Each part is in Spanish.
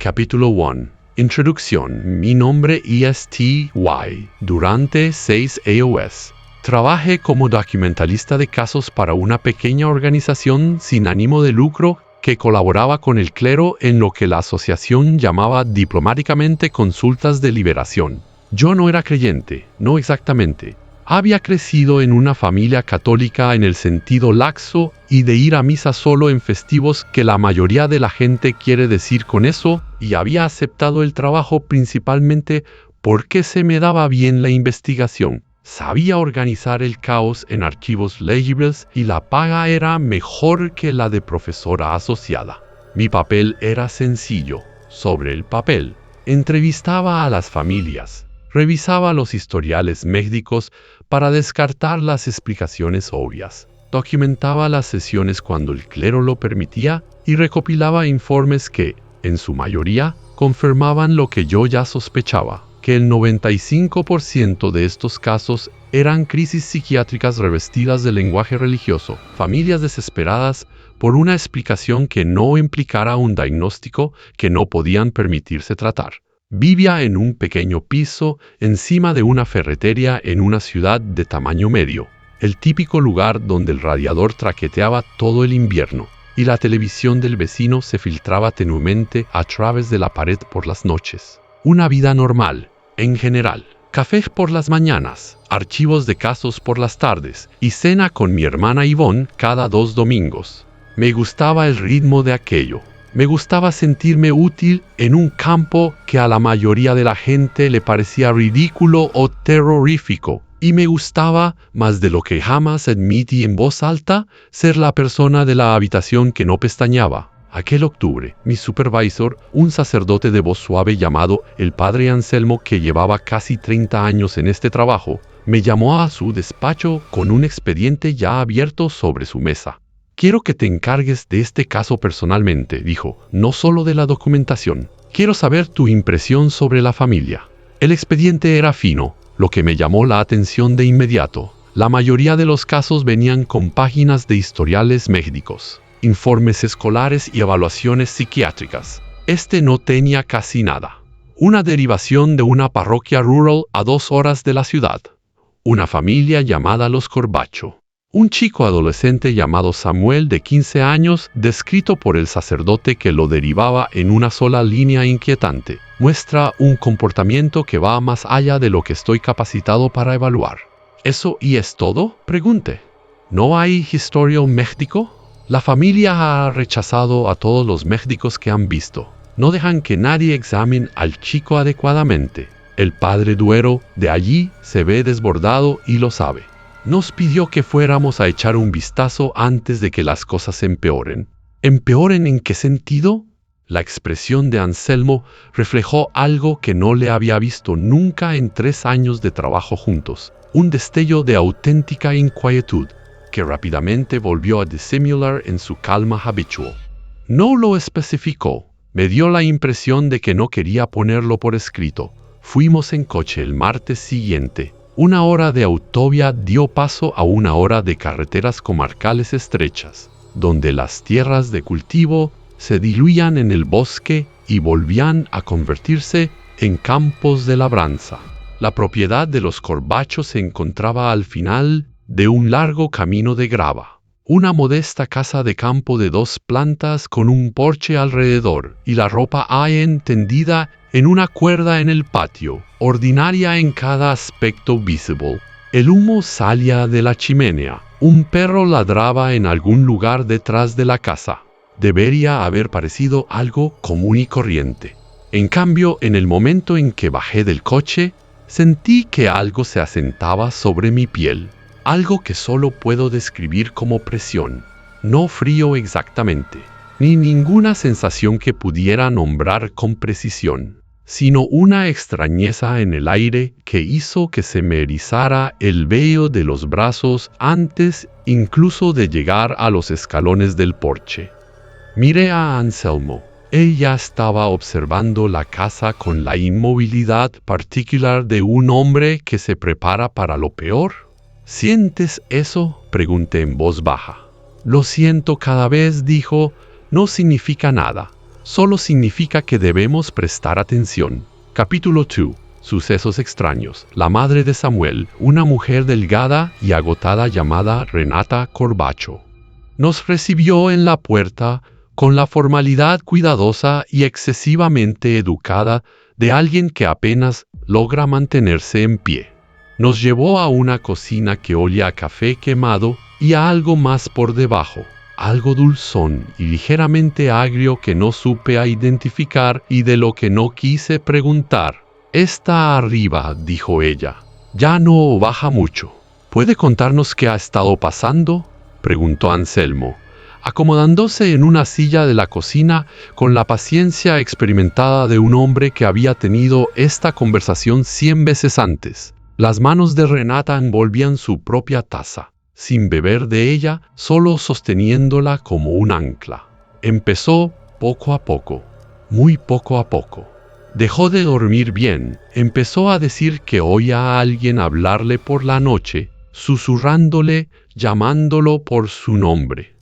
Capítulo 1. Introducción. Mi nombre es T.Y. Durante 6 años. Trabajé como documentalista de casos para una pequeña organización sin ánimo de lucro que colaboraba con el clero en lo que la asociación llamaba diplomáticamente consultas de liberación. Yo no era creyente, no exactamente. Había crecido en una familia católica en el sentido laxo y de ir a misa solo en festivos que la mayoría de la gente quiere decir con eso, y había aceptado el trabajo principalmente porque se me daba bien la investigación. Sabía organizar el caos en archivos legibles y la paga era mejor que la de profesora asociada. Mi papel era sencillo. Sobre el papel, entrevistaba a las familias, revisaba los historiales médicos para descartar las explicaciones obvias, documentaba las sesiones cuando el clero lo permitía y recopilaba informes que, en su mayoría, confirmaban lo que yo ya sospechaba, que el 95% de estos casos eran crisis psiquiátricas revestidas de lenguaje religioso, familias desesperadas por una explicación que no implicara un diagnóstico que no podían permitirse tratar. Vivía en un pequeño piso encima de una ferretería en una ciudad de tamaño medio, el típico lugar donde el radiador traqueteaba todo el invierno y la televisión del vecino se filtraba tenuemente a través de la pared por las noches. Una vida normal, en general. Café por las mañanas, archivos de casos por las tardes y cena con mi hermana Yvonne cada 2 domingos. Me gustaba el ritmo de aquello. Me gustaba sentirme útil en un campo que a la mayoría de la gente le parecía ridículo o terrorífico. Y me gustaba, más de lo que jamás admití en voz alta, ser la persona de la habitación que no pestañeaba. Aquel octubre, mi supervisor, un sacerdote de voz suave llamado el padre Anselmo, que llevaba casi 30 años en este trabajo, me llamó a su despacho con un expediente ya abierto sobre su mesa. «Quiero que te encargues de este caso personalmente», dijo, «no solo de la documentación. Quiero saber tu impresión sobre la familia». El expediente era fino, lo que me llamó la atención de inmediato. La mayoría de los casos venían con páginas de historiales médicos, informes escolares y evaluaciones psiquiátricas. Este no tenía casi nada. Una derivación de una parroquia rural a 2 horas de la ciudad. Una familia llamada Los Corbacho. Un chico adolescente llamado Samuel de 15 años, descrito por el sacerdote que lo derivaba en una sola línea inquietante, muestra un comportamiento que va más allá de lo que estoy capacitado para evaluar. ¿Eso y es todo?, pregunté. ¿No hay historial médico? La familia ha rechazado a todos los médicos que han visto. No dejan que nadie examine al chico adecuadamente. El padre Duero de allí se ve desbordado y lo sabe. Nos pidió que fuéramos a echar un vistazo antes de que las cosas empeoren. ¿Empeoren en qué sentido? La expresión de Anselmo reflejó algo que no le había visto nunca en 3 años de trabajo juntos. Un destello de auténtica inquietud, que rápidamente volvió a disimular en su calma habitual. No lo especificó. Me dio la impresión de que no quería ponerlo por escrito. Fuimos en coche el martes siguiente. 1 hora de autovía dio paso a 1 hora de carreteras comarcales estrechas, donde las tierras de cultivo se diluían en el bosque y volvían a convertirse en campos de labranza. La propiedad de los Corbachos se encontraba al final de un largo camino de grava. Una modesta casa de campo de 2 plantas con un porche alrededor y la ropa ahí tendida en una cuerda en el patio, ordinaria en cada aspecto visible. El humo salía de la chimenea. Un perro ladraba en algún lugar detrás de la casa. Debería haber parecido algo común y corriente. En cambio, en el momento en que bajé del coche, sentí que algo se asentaba sobre mi piel. Algo que solo puedo describir como presión. No frío exactamente, ni ninguna sensación que pudiera nombrar con precisión, sino una extrañeza en el aire que hizo que se me erizara el vello de los brazos antes incluso de llegar a los escalones del porche. Miré a Anselmo. Ella estaba observando la casa con la inmovilidad particular de un hombre que se prepara para lo peor. ¿Sientes eso?, pregunté en voz baja. Lo siento cada vez, dijo. No significa nada. solo significa que debemos prestar atención. Capítulo 2. Sucesos extraños. La madre de Samuel, una mujer delgada y agotada llamada Renata Corbacho, nos recibió en la puerta con la formalidad cuidadosa y excesivamente educada de alguien que apenas logra mantenerse en pie. Nos llevó a una cocina que olía a café quemado y a algo más por debajo, algo dulzón y ligeramente agrio que no supe identificar y de lo que no quise preguntar. «Está arriba», dijo ella. «Ya no baja mucho». «¿Puede contarnos qué ha estado pasando?», preguntó Anselmo, acomodándose en una silla de la cocina con la paciencia experimentada de un hombre que había tenido esta conversación 100 veces antes. Las manos de Renata envolvían su propia taza, sin beber de ella, solo sosteniéndola como un ancla. Empezó poco a poco, muy poco a poco. Dejó de dormir bien, empezó a decir que oía a alguien hablarle por la noche, susurrándole, llamándolo por su nombre.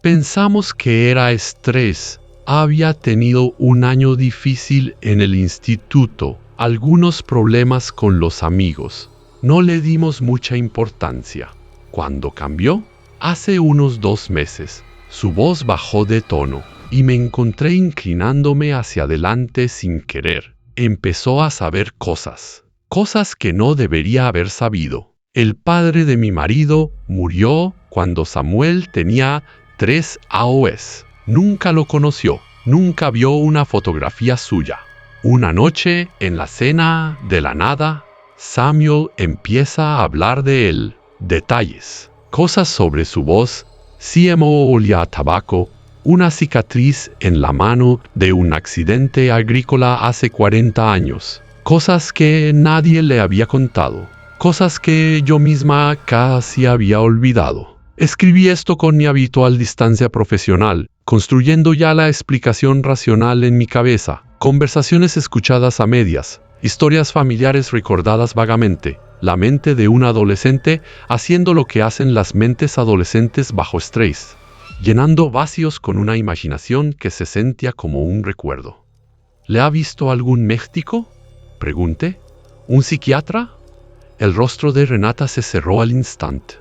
Pensamos que era estrés. Había tenido un año difícil en el instituto, algunos problemas con los amigos. No le dimos mucha importancia. Cuando cambió, hace unos 2 meses, su voz bajó de tono y me encontré inclinándome hacia adelante sin querer. Empezó a saber cosas que no debería haber sabido. El padre de mi marido murió cuando Samuel tenía 3 años. Nunca lo conoció, nunca vio una fotografía suya. Una noche, en la cena, de la nada, Samuel empieza a hablar de él. Detalles, cosas sobre su voz, cómo olía a tabaco, una cicatriz en la mano de un accidente agrícola hace 40 años. Cosas que nadie le había contado, cosas que yo misma casi había olvidado. Escribí esto con mi habitual distancia profesional, construyendo ya la explicación racional en mi cabeza, conversaciones escuchadas a medias, historias familiares recordadas vagamente, la mente de un adolescente haciendo lo que hacen las mentes adolescentes bajo estrés, llenando vacíos con una imaginación que se sentía como un recuerdo. ¿Le ha visto algún médico?, pregunté. ¿Un psiquiatra? El rostro de Renata se cerró al instante.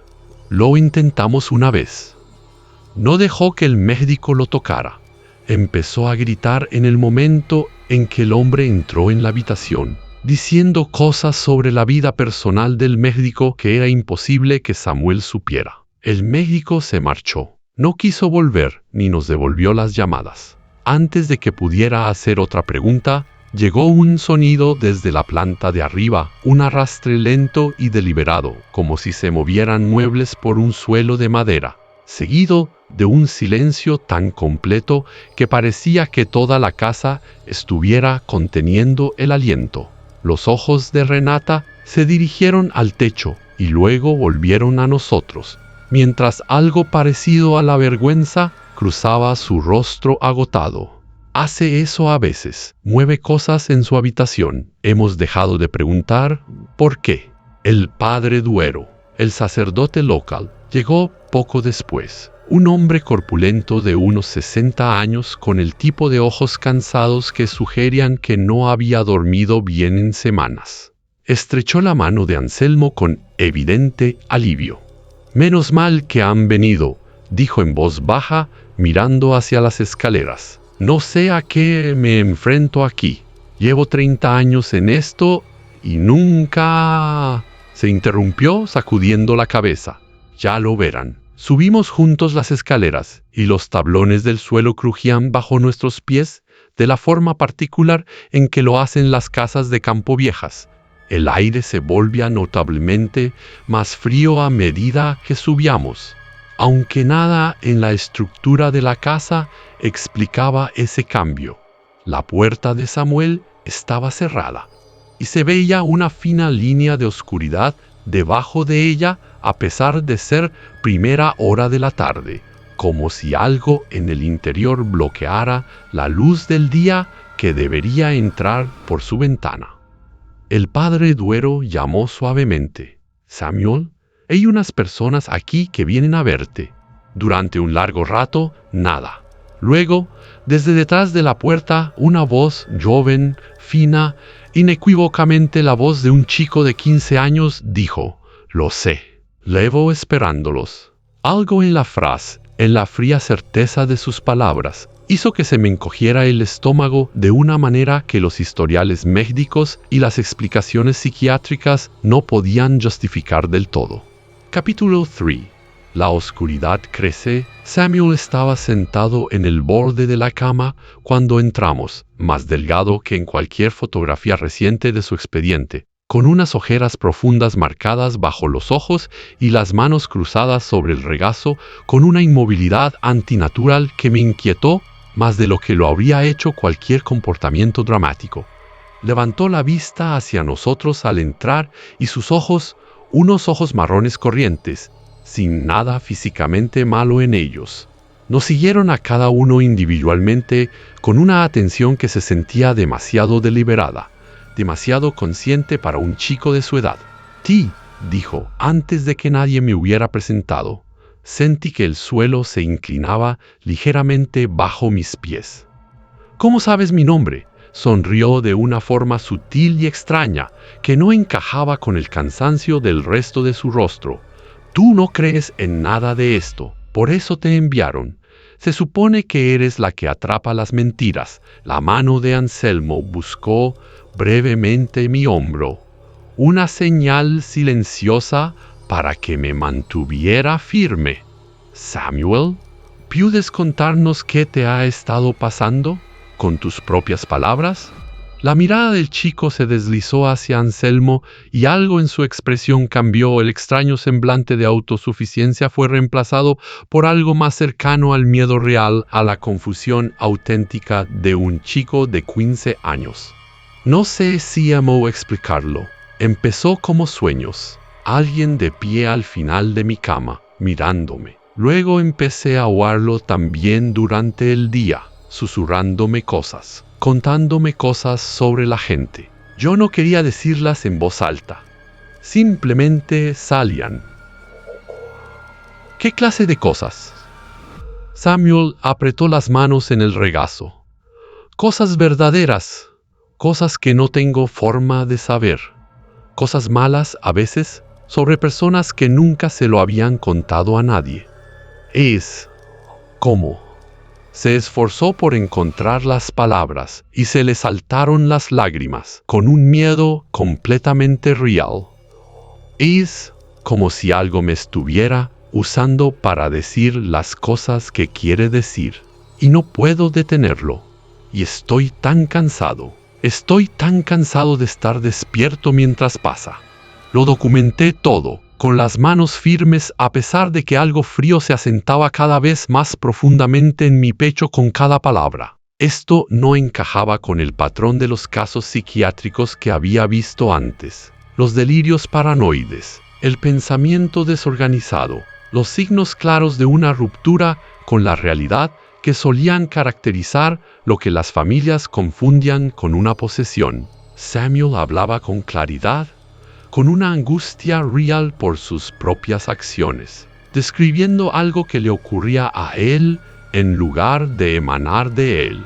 Lo intentamos una vez. No dejó que el médico lo tocara. Empezó a gritar en el momento en que el hombre entró en la habitación, diciendo cosas sobre la vida personal del médico que era imposible que Samuel supiera. El médico se marchó. No quiso volver ni nos devolvió las llamadas. Antes de que pudiera hacer otra pregunta, llegó un sonido desde la planta de arriba, un arrastre lento y deliberado, como si se movieran muebles por un suelo de madera, seguido de un silencio tan completo que parecía que toda la casa estuviera conteniendo el aliento. Los ojos de Renata se dirigieron al techo y luego volvieron a nosotros, mientras algo parecido a la vergüenza cruzaba su rostro agotado. Hace eso a veces, mueve cosas en su habitación. Hemos dejado de preguntar ¿por qué? El padre Duero, el sacerdote local, llegó poco después. Un hombre corpulento de unos 60 años con el tipo de ojos cansados que sugerían que no había dormido bien en semanas. Estrechó la mano de Anselmo con evidente alivio. «Menos mal que han venido», dijo en voz baja, mirando hacia las escaleras. «No sé a qué me enfrento aquí. Llevo 30 años en esto y nunca...» Se interrumpió sacudiendo la cabeza. «Ya lo verán». Subimos juntos las escaleras y los tablones del suelo crujían bajo nuestros pies de la forma particular en que lo hacen las casas de campo viejas. El aire se volvía notablemente más frío a medida que subíamos, aunque nada en la estructura de la casa explicaba ese cambio. La puerta de Samuel estaba cerrada y se veía una fina línea de oscuridad debajo de ella a pesar de ser primera hora de la tarde, como si algo en el interior bloqueara la luz del día que debería entrar por su ventana. El padre Duero llamó suavemente. «Samuel, hay unas personas aquí que vienen a verte». Durante un largo rato, nada. Luego, Desde detrás de la puerta, una voz joven, fina, inequívocamente la voz de un chico de 15 años, dijo: «Lo sé, llevo esperándolos». Algo en la frase, en la fría certeza de sus palabras, hizo que se me encogiera el estómago de una manera que los historiales médicos y las explicaciones psiquiátricas no podían justificar del todo. Capítulo 3. La oscuridad crece. Samuel estaba sentado en el borde de la cama cuando entramos, más delgado que en cualquier fotografía reciente de su expediente, con unas ojeras profundas marcadas bajo los ojos y las manos cruzadas sobre el regazo, con una inmovilidad antinatural que me inquietó más de lo que lo habría hecho cualquier comportamiento dramático. Levantó la vista hacia nosotros al entrar y sus ojos, unos ojos marrones corrientes, sin nada físicamente malo en ellos, nos siguieron a cada uno individualmente con una atención que se sentía demasiado deliberada, demasiado consciente para un chico de su edad. «Ti», dijo, antes de que nadie me hubiera presentado. Sentí que el suelo se inclinaba ligeramente bajo mis pies. «¿Cómo sabes mi nombre?», sonrió de una forma sutil y extraña que no encajaba con el cansancio del resto de su rostro. «Tú no crees en nada de esto, por eso te enviaron. Se supone que eres la que atrapa las mentiras». La mano de Anselmo buscó brevemente mi hombro, una señal silenciosa para que me mantuviera firme. «Samuel, ¿puedes contarnos qué te ha estado pasando? ¿Con tus propias palabras?». La mirada del chico se deslizó hacia Anselmo y algo en su expresión cambió. El extraño semblante de autosuficiencia fue reemplazado por algo más cercano al miedo real, a la confusión auténtica de un chico de 15 años. No sé si amo explicarlo. Empezó como sueños. Alguien de pie al final de mi cama, mirándome. Luego empecé a oírlo también durante el día, susurrándome cosas, contándome cosas sobre la gente. Yo no quería decirlas en voz alta. Simplemente salían. «¿Qué clase de cosas?». Samuel apretó las manos en el regazo. «Cosas verdaderas, cosas que no tengo forma de saber. Cosas malas a veces, sobre personas que nunca se lo habían contado a nadie». «¿Cómo?». Se esforzó por encontrar las palabras y se le saltaron las lágrimas, con un miedo completamente real. «Es como si algo me estuviera usando para decir las cosas que quiere decir, y no puedo detenerlo. Y estoy tan cansado de estar despierto mientras pasa». Lo documenté todo, con las manos firmes, a pesar de que algo frío se asentaba cada vez más profundamente en mi pecho con cada palabra. Esto no encajaba con el patrón de los casos psiquiátricos que había visto antes. Los delirios paranoides, el pensamiento desorganizado, los signos claros de una ruptura con la realidad que solían caracterizar lo que las familias confundían con una posesión. Samuel hablaba con claridad, con una angustia real por sus propias acciones, describiendo algo que le ocurría a él en lugar de emanar de él.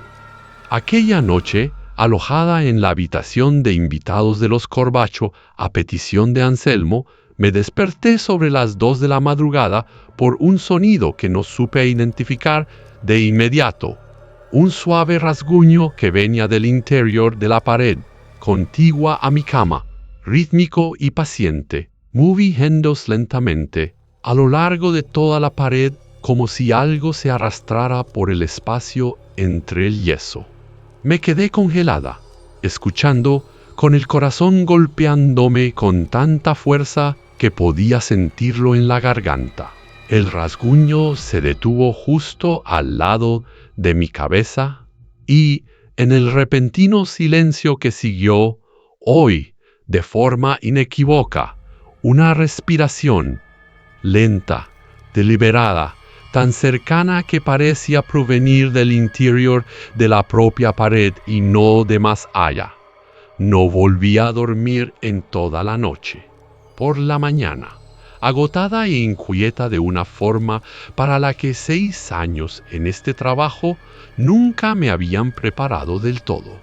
Aquella noche, alojada en la habitación de invitados de los Corbacho, a petición de Anselmo, me desperté sobre las 2 de la madrugada por un sonido que no supe identificar de inmediato. Un suave rasguño que venía del interior de la pared, contigua a mi cama, rítmico y paciente, moviéndose lentamente a lo largo de toda la pared, como si algo se arrastrara por el espacio entre el yeso. Me quedé congelada, escuchando, con el corazón golpeándome con tanta fuerza que podía sentirlo en la garganta. El rasguño se detuvo justo al lado de mi cabeza y, en el repentino silencio que siguió, oí, de forma inequívoca, una respiración lenta, deliberada, tan cercana que parecía provenir del interior de la propia pared y no de más allá. No volví a dormir en toda la noche. Por la mañana, agotada e inquieta de una forma para la que 6 años en este trabajo nunca me habían preparado del todo.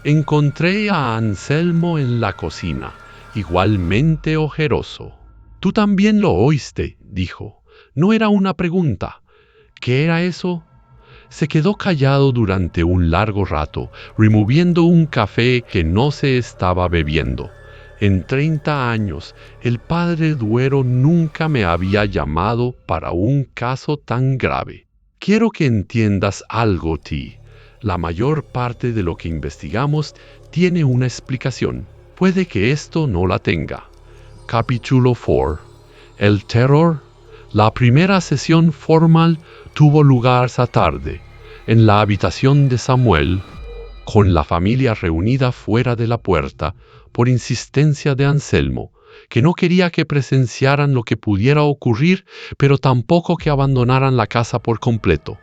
Encontré a Anselmo en la cocina, igualmente ojeroso. «Tú también lo oíste», dijo. No era una pregunta. ¿Qué era eso? Se quedó callado durante un largo rato, removiendo un café que no se estaba bebiendo. En 30 años, el padre Duero nunca me había llamado para un caso tan grave. Quiero que entiendas algo, T. La mayor parte de lo que investigamos tiene una explicación. Puede que esto no la tenga. Capítulo 4. El terror. La primera sesión formal tuvo lugar esa tarde, en la habitación de Samuel, con la familia reunida fuera de la puerta, por insistencia de Anselmo, que no quería que presenciaran lo que pudiera ocurrir, pero tampoco que abandonaran la casa por completo.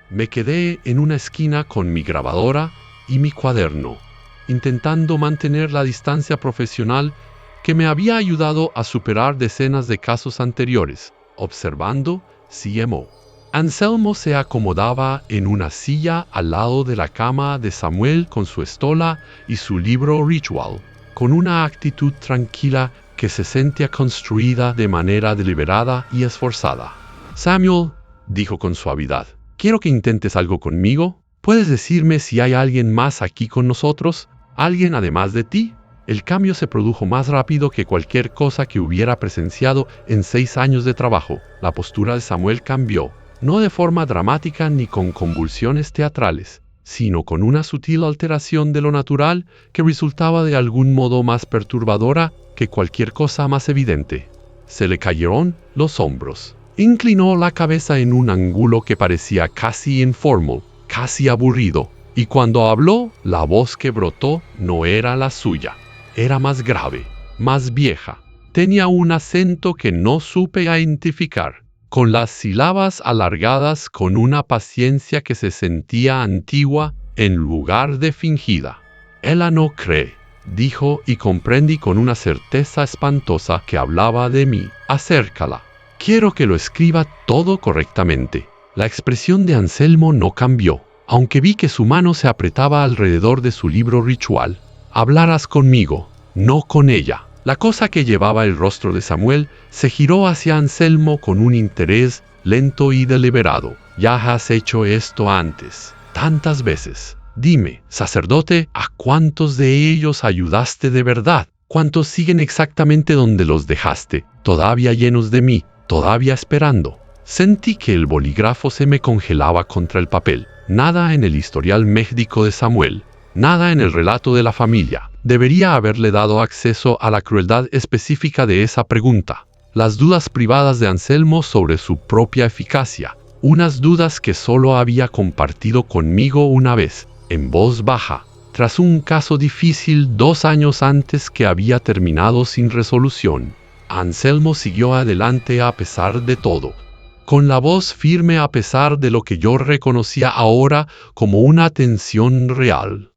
Me quedé en una esquina con mi grabadora y mi cuaderno, intentando mantener la distancia profesional que me había ayudado a superar decenas de casos anteriores, observando CMO. Anselmo se acomodaba en una silla al lado de la cama de Samuel con su estola y su libro Ritual, con una actitud tranquila que se sentía construida de manera deliberada y esforzada. «Samuel», dijo con suavidad, «quiero que intentes algo conmigo. ¿Puedes decirme si hay alguien más aquí con nosotros? ¿Alguien además de ti?» El cambio se produjo más rápido que cualquier cosa que hubiera presenciado en 6 años de trabajo. La postura de Samuel cambió, no de forma dramática ni con convulsiones teatrales, sino con una sutil alteración de lo natural que resultaba de algún modo más perturbadora que cualquier cosa más evidente. Se le cayeron los hombros. Inclinó la cabeza en un ángulo que parecía casi informal, casi aburrido, y cuando habló, la voz que brotó no era la suya. Era más grave, más vieja. Tenía un acento que no supe identificar, con las sílabas alargadas con una paciencia que se sentía antigua en lugar de fingida. «Ella no cree», dijo, y comprendí con una certeza espantosa que hablaba de mí. «Acércala. Quiero que lo escriba todo correctamente». La expresión de Anselmo no cambió, aunque vi que su mano se apretaba alrededor de su libro Ritual. «Hablarás conmigo, no con ella». La cosa que llevaba el rostro de Samuel se giró hacia Anselmo con un interés lento y deliberado. «Ya has hecho esto antes, tantas veces. Dime, sacerdote, ¿a cuántos de ellos ayudaste de verdad? ¿Cuántos siguen exactamente donde los dejaste, todavía llenos de mí, todavía esperando?» Sentí que el bolígrafo se me congelaba contra el papel. Nada en el historial médico de Samuel, nada en el relato de la familia debería haberle dado acceso a la crueldad específica de esa pregunta. Las dudas privadas de Anselmo sobre su propia eficacia, unas dudas que solo había compartido conmigo una vez, en voz baja, tras un caso difícil 2 años antes que había terminado sin resolución. Anselmo siguió adelante a pesar de todo, con la voz firme a pesar de lo que yo reconocía ahora como una tensión real.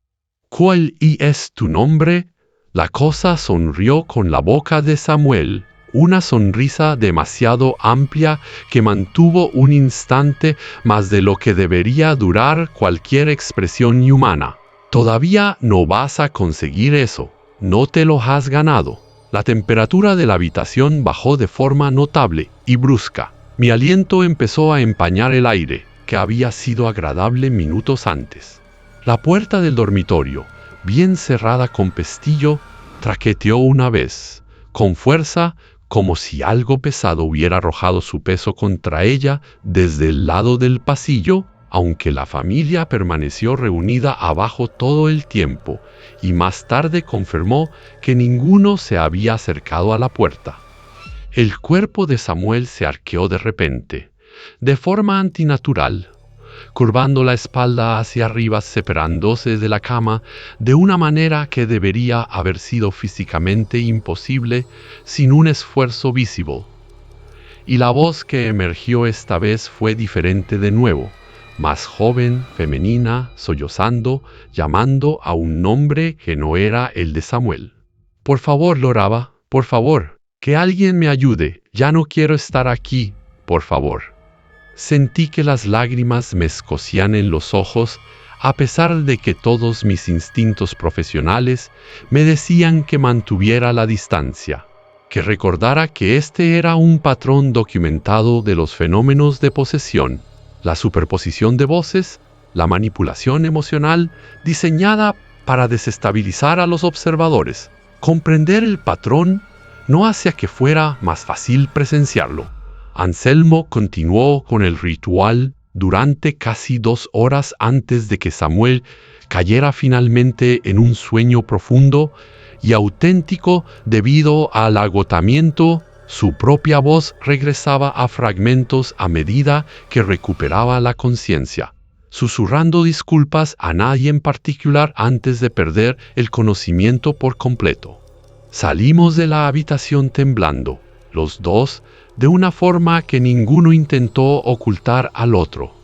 «¿Cuál es tu nombre?» La cosa sonrió con la boca de Samuel, una sonrisa demasiado amplia que mantuvo un instante más de lo que debería durar cualquier expresión humana. «Todavía no vas a conseguir eso. No te lo has ganado». La temperatura de la habitación bajó de forma notable y brusca. Mi aliento empezó a empañar el aire, que había sido agradable minutos antes. La puerta del dormitorio, bien cerrada con pestillo, traqueteó una vez, con fuerza, como si algo pesado hubiera arrojado su peso contra ella desde el lado del pasillo, aunque la familia permaneció reunida abajo todo el tiempo, y más tarde confirmó que ninguno se había acercado a la puerta. El cuerpo de Samuel se arqueó de repente, de forma antinatural, curvando la espalda hacia arriba, separándose de la cama de una manera que debería haber sido físicamente imposible sin un esfuerzo visible. Y la voz que emergió esta vez fue diferente de nuevo, más joven, femenina, sollozando, llamando a un nombre que no era el de Samuel. «Por favor», loraba, «por favor, que alguien me ayude, Ya no quiero estar aquí, por favor. Sentí que las lágrimas me escocían en los ojos, a pesar de que todos mis instintos profesionales me decían que mantuviera la distancia, que recordara que este era un patrón documentado de los fenómenos de posesión, la superposición de voces, la manipulación emocional diseñada para desestabilizar a los observadores. Comprender el patrón no hacía que fuera más fácil presenciarlo. Anselmo continuó con el ritual durante casi 2 horas antes de que Samuel cayera finalmente en un sueño profundo y auténtico debido al agotamiento. Su propia voz regresaba a fragmentos a medida que recuperaba la conciencia, susurrando disculpas a nadie en particular antes de perder el conocimiento por completo. Salimos de la habitación temblando, los dos, de una forma que ninguno intentó ocultar al otro.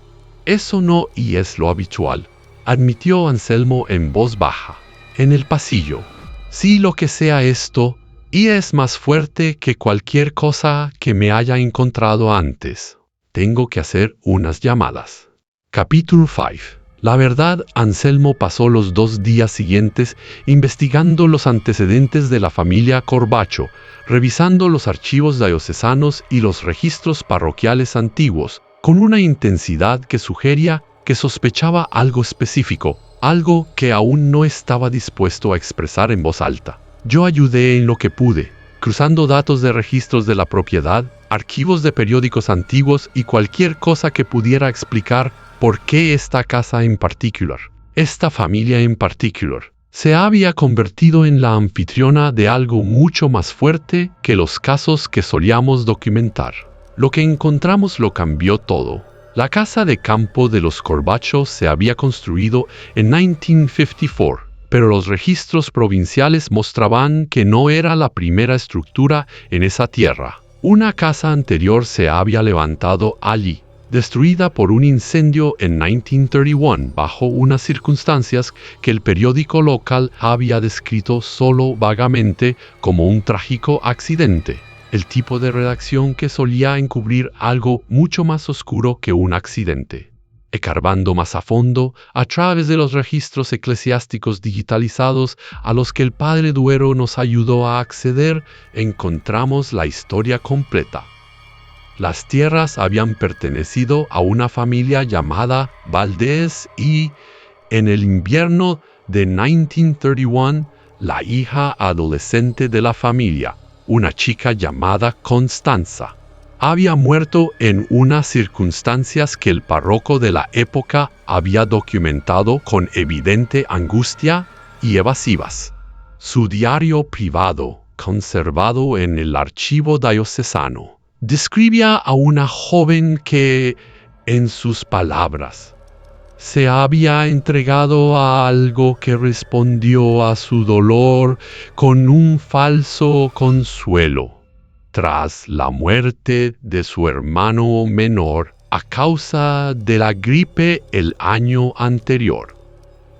Eso no y es lo habitual, admitió Anselmo en voz baja. En el pasillo. Sí, lo que sea esto, y es más fuerte que cualquier cosa que me haya encontrado antes. Tengo que hacer unas llamadas. Capítulo 5. La verdad, Anselmo pasó los 2 días siguientes investigando los antecedentes de la familia Corbacho, revisando los archivos diocesanos y los registros parroquiales antiguos, con una intensidad que sugería que sospechaba algo específico, algo que aún no estaba dispuesto a expresar en voz alta. Yo ayudé en lo que pude, cruzando datos de registros de la propiedad, archivos de periódicos antiguos y cualquier cosa que pudiera explicar por qué esta casa en particular, esta familia en particular, se había convertido en la anfitriona de algo mucho más fuerte que los casos que solíamos documentar. Lo que encontramos lo cambió todo. La casa de campo de los Corbacho se había construido en 1954, pero los registros provinciales mostraban que no era la primera estructura en esa tierra. Una casa anterior se había levantado allí, destruida por un incendio en 1931 bajo unas circunstancias que el periódico local había descrito solo vagamente como un trágico accidente. El tipo de redacción que solía encubrir algo mucho más oscuro que un accidente. Escarbando más a fondo, a través de los registros eclesiásticos digitalizados a los que el padre Duero nos ayudó a acceder, encontramos la historia completa. Las tierras habían pertenecido a una familia llamada Valdés y, en el invierno de 1931, la hija adolescente de la familia, una chica llamada Constanza, había muerto en unas circunstancias que el párroco de la época había documentado con evidente angustia y evasivas. Su diario privado, conservado en el archivo diocesano, describía a una joven que, en sus palabras, se había entregado a algo que respondió a su dolor con un falso consuelo. Tras la muerte de su hermano menor a causa de la gripe el año anterior.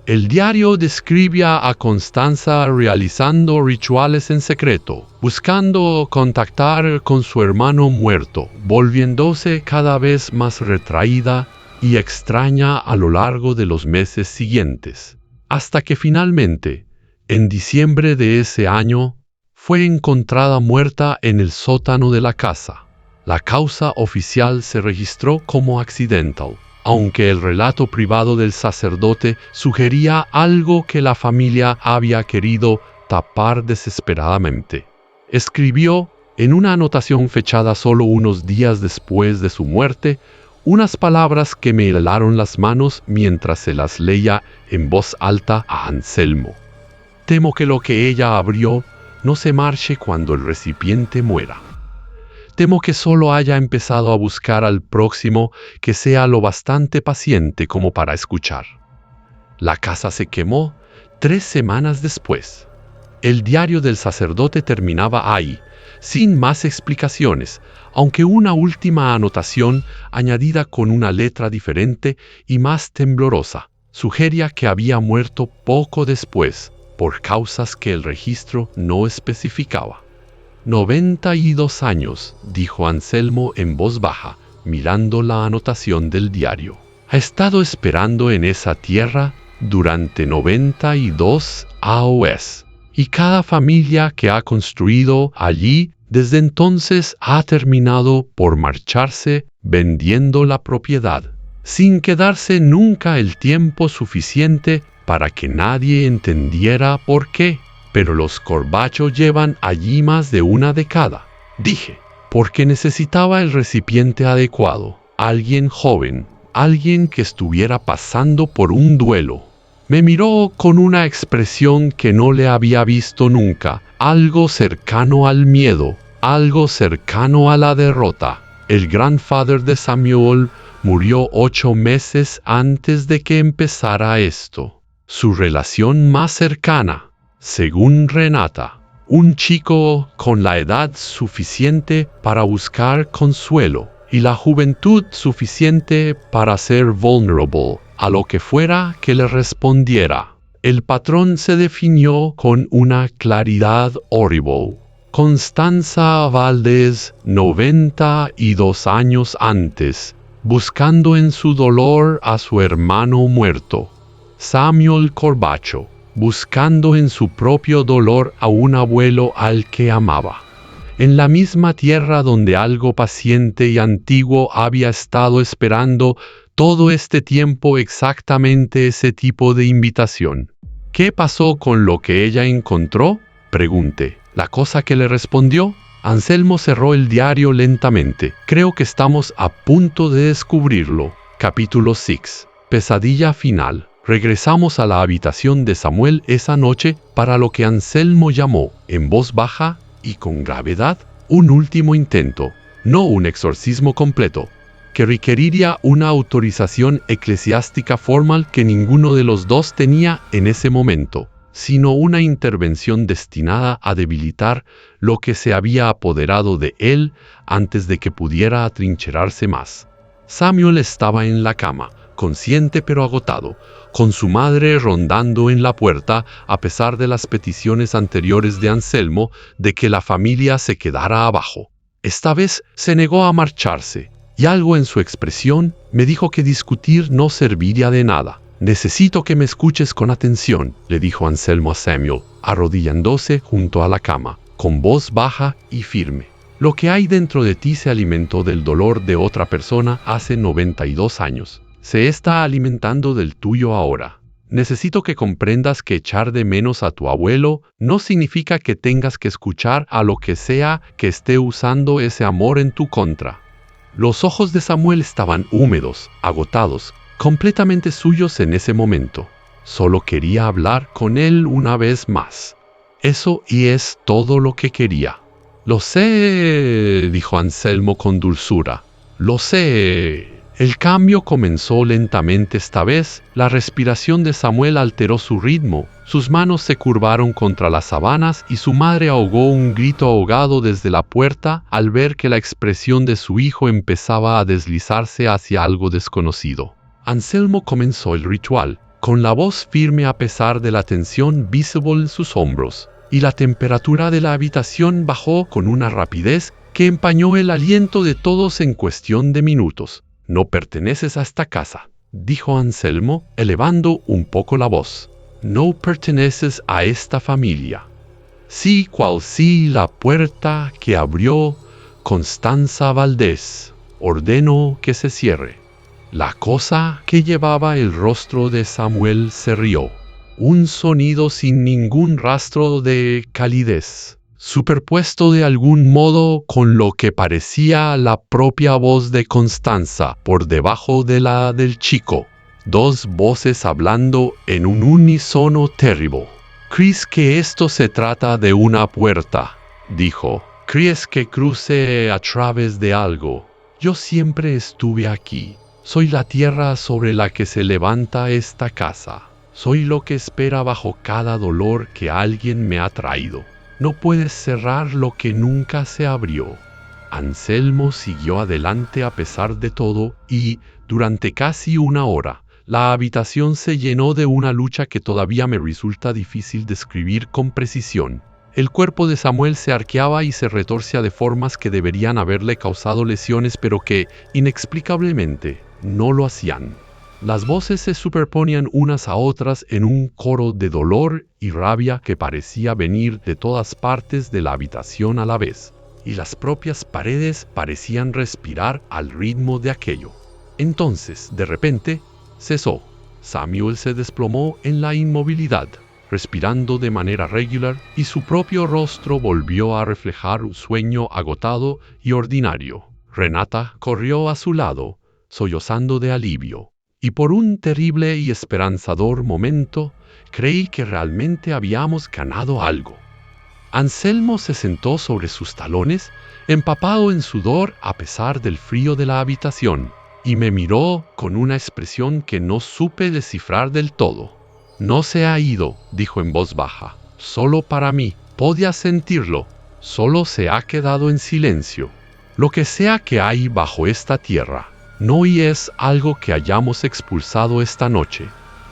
El diario describía a Constanza realizando rituales en secreto, buscando contactar con su hermano muerto, volviéndose cada vez más retraída y extraña a lo largo de los meses siguientes, hasta que finalmente, en diciembre de ese año, fue encontrada muerta en el sótano de la casa. La causa oficial se registró como accidental, aunque el relato privado del sacerdote sugería algo que la familia había querido tapar desesperadamente. Escribió, en una anotación fechada solo unos días después de su muerte, unas palabras que me helaron las manos mientras se las leía en voz alta a Anselmo. Temo que lo que ella abrió no se marche cuando el recipiente muera. Temo que solo haya empezado a buscar al próximo que sea lo bastante paciente como para escuchar. La casa se quemó 3 semanas después. El diario del sacerdote terminaba ahí, sin más explicaciones, aunque una última anotación, añadida con una letra diferente y más temblorosa, sugería que había muerto poco después, por causas que el registro no especificaba. «92 años», dijo Anselmo en voz baja, mirando la anotación del diario. «Ha estado esperando en esa tierra durante 92 años, y cada familia que ha construido allí desde entonces ha terminado por marcharse vendiendo la propiedad, sin quedarse nunca el tiempo suficiente para que nadie entendiera por qué. Pero los Corbacho llevan allí más de una década», dije, porque necesitaba el recipiente adecuado, alguien joven, alguien que estuviera pasando por un duelo. Me miró con una expresión que no le había visto nunca, algo cercano al miedo, algo cercano a la derrota. El grandfather de Samuel murió 8 meses antes de que empezara esto. Su relación más cercana, según Renata, un chico con la edad suficiente para buscar consuelo y la juventud suficiente para ser vulnerable a lo que fuera que le respondiera. El patrón se definió con una claridad horrible. Constanza Valdés, 92 años antes, buscando en su dolor a su hermano muerto. Samuel Corbacho, buscando en su propio dolor a un abuelo al que amaba. En la misma tierra donde algo paciente y antiguo había estado esperando todo este tiempo exactamente ese tipo de invitación. «¿Qué pasó con lo que ella encontró?», pregunté. La cosa que le respondió. Anselmo cerró el diario lentamente. «Creo que estamos a punto de descubrirlo». Capítulo 6. Pesadilla final. Regresamos a la habitación de Samuel esa noche para lo que Anselmo llamó, en voz baja y con gravedad, un último intento, no un exorcismo completo, que requeriría una autorización eclesiástica formal que ninguno de los dos tenía en ese momento, sino una intervención destinada a debilitar lo que se había apoderado de él antes de que pudiera atrincherarse más. Samuel estaba en la cama, consciente pero agotado, con su madre rondando en la puerta a pesar de las peticiones anteriores de Anselmo de que la familia se quedara abajo. Esta vez se negó a marcharse, y algo en su expresión me dijo que discutir no serviría de nada. «Necesito que me escuches con atención», le dijo Anselmo a Samuel, arrodillándose junto a la cama, con voz baja y firme. «Lo que hay dentro de ti se alimentó del dolor de otra persona hace 92 años. Se está alimentando del tuyo ahora. Necesito que comprendas que echar de menos a tu abuelo no significa que tengas que escuchar a lo que sea que esté usando ese amor en tu contra». Los ojos de Samuel estaban húmedos, agotados, completamente suyos en ese momento. Solo quería hablar con él una vez más. Eso y es todo lo que quería. «Lo sé», dijo Anselmo con dulzura. «Lo sé». El cambio comenzó lentamente esta vez. La respiración de Samuel alteró su ritmo. Sus manos se curvaron contra las sábanas y su madre ahogó un grito ahogado desde la puerta al ver que la expresión de su hijo empezaba a deslizarse hacia algo desconocido. Anselmo comenzó el ritual, con la voz firme a pesar de la tensión visible en sus hombros, y la temperatura de la habitación bajó con una rapidez que empañó el aliento de todos en cuestión de minutos. «No perteneces a esta casa», dijo Anselmo, elevando un poco la voz. «No perteneces a esta familia». Sí, cual sí, la puerta que abrió Constanza Valdés. Ordeno que se cierre. La cosa que llevaba el rostro de Samuel se rió. Un sonido sin ningún rastro de calidez, superpuesto de algún modo con lo que parecía la propia voz de Constanza por debajo de la del chico. Dos voces hablando en un unísono terrible. «¿Crees que esto se trata de una puerta?», dijo. «¿Crees que cruce a través de algo? Yo siempre estuve aquí. Soy la tierra sobre la que se levanta esta casa. Soy lo que espera bajo cada dolor que alguien me ha traído. No puedes cerrar lo que nunca se abrió». Anselmo siguió adelante a pesar de todo y, durante casi una hora, la habitación se llenó de una lucha que todavía me resulta difícil describir con precisión. El cuerpo de Samuel se arqueaba y se retorcía de formas que deberían haberle causado lesiones, pero que, inexplicablemente, no lo hacían. Las voces se superponían unas a otras en un coro de dolor y rabia que parecía venir de todas partes de la habitación a la vez, y las propias paredes parecían respirar al ritmo de aquello. Entonces, de repente, cesó. Samuel se desplomó en la inmovilidad, respirando de manera regular, y su propio rostro volvió a reflejar un sueño agotado y ordinario. Renata corrió a su lado, sollozando de alivio, y por un terrible y esperanzador momento creí que realmente habíamos ganado algo. Anselmo se sentó sobre sus talones, empapado en sudor a pesar del frío de la habitación, y me miró con una expresión que no supe descifrar del todo. «No se ha ido», dijo en voz baja, «solo para mí. Podía sentirlo. Solo se ha quedado en silencio. Lo que sea que hay bajo esta tierra, no es algo que hayamos expulsado esta noche.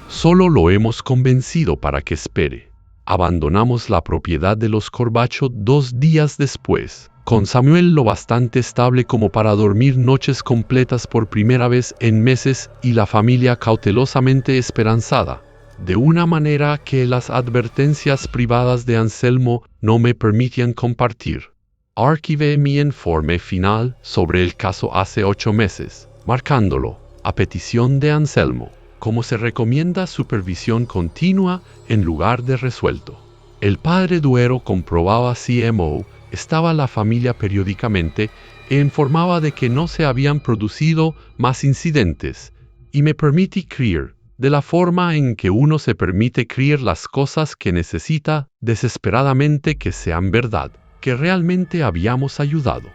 Solo lo hemos convencido para que espere». Abandonamos la propiedad de los Corbacho 2 días después, con Samuel lo bastante estable como para dormir noches completas por primera vez en meses y la familia cautelosamente esperanzada, de una manera que las advertencias privadas de Anselmo no me permitían compartir. Archivé mi informe final sobre el caso hace 8 meses, marcándolo, a petición de Anselmo, como se recomienda supervisión continua en lugar de resuelto. El padre Duero comprobaba CMO, estaba la familia periódicamente e informaba de que no se habían producido más incidentes, y me permití creer, de la forma en que uno se permite creer las cosas que necesita desesperadamente que sean verdad, que realmente habíamos ayudado.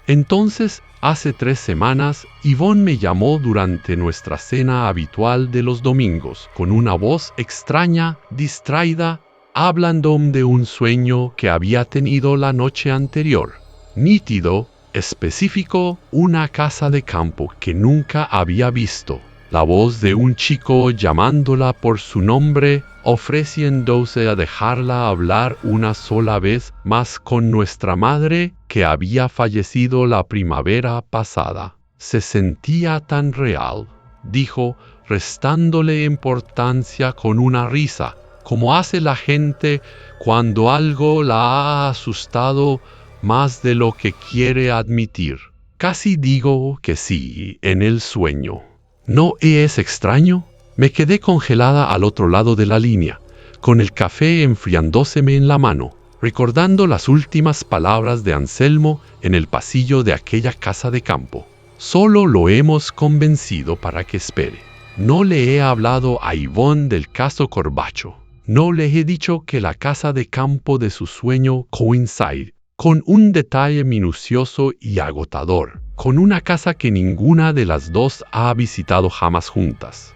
Entonces, hace 3 semanas, Yvonne me llamó durante nuestra cena habitual de los domingos, con una voz extraña, distraída, hablando de un sueño que había tenido la noche anterior. Nítido, específico, una casa de campo que nunca había visto. La voz de un chico llamándola por su nombre, ofreciéndose a dejarla hablar una sola vez más con nuestra madre, que había fallecido la primavera pasada. Se sentía tan real, dijo, restándole importancia con una risa, como hace la gente cuando algo la ha asustado más de lo que quiere admitir. Casi digo que sí en el sueño. ¿No es extraño? Me quedé congelada al otro lado de la línea, con el café enfriándoseme en la mano, recordando las últimas palabras de Anselmo en el pasillo de aquella casa de campo. Solo lo hemos convencido para que espere. No le he hablado a Yvonne del caso Corbacho. No le he dicho que la casa de campo de su sueño coincide con un detalle minucioso y agotador, con una casa que ninguna de las dos ha visitado jamás juntas.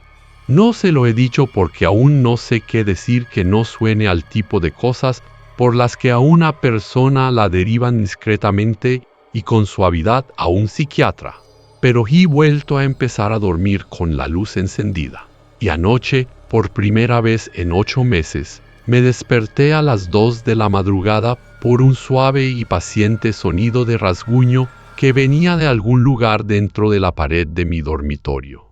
No se lo he dicho porque aún no sé qué decir que no suene al tipo de cosas por las que a una persona la derivan discretamente y con suavidad a un psiquiatra. Pero he vuelto a empezar a dormir con la luz encendida. Y anoche, por primera vez en 8 meses, me desperté a las 2 de la madrugada por un suave y paciente sonido de rasguño que venía de algún lugar dentro de la pared de mi dormitorio.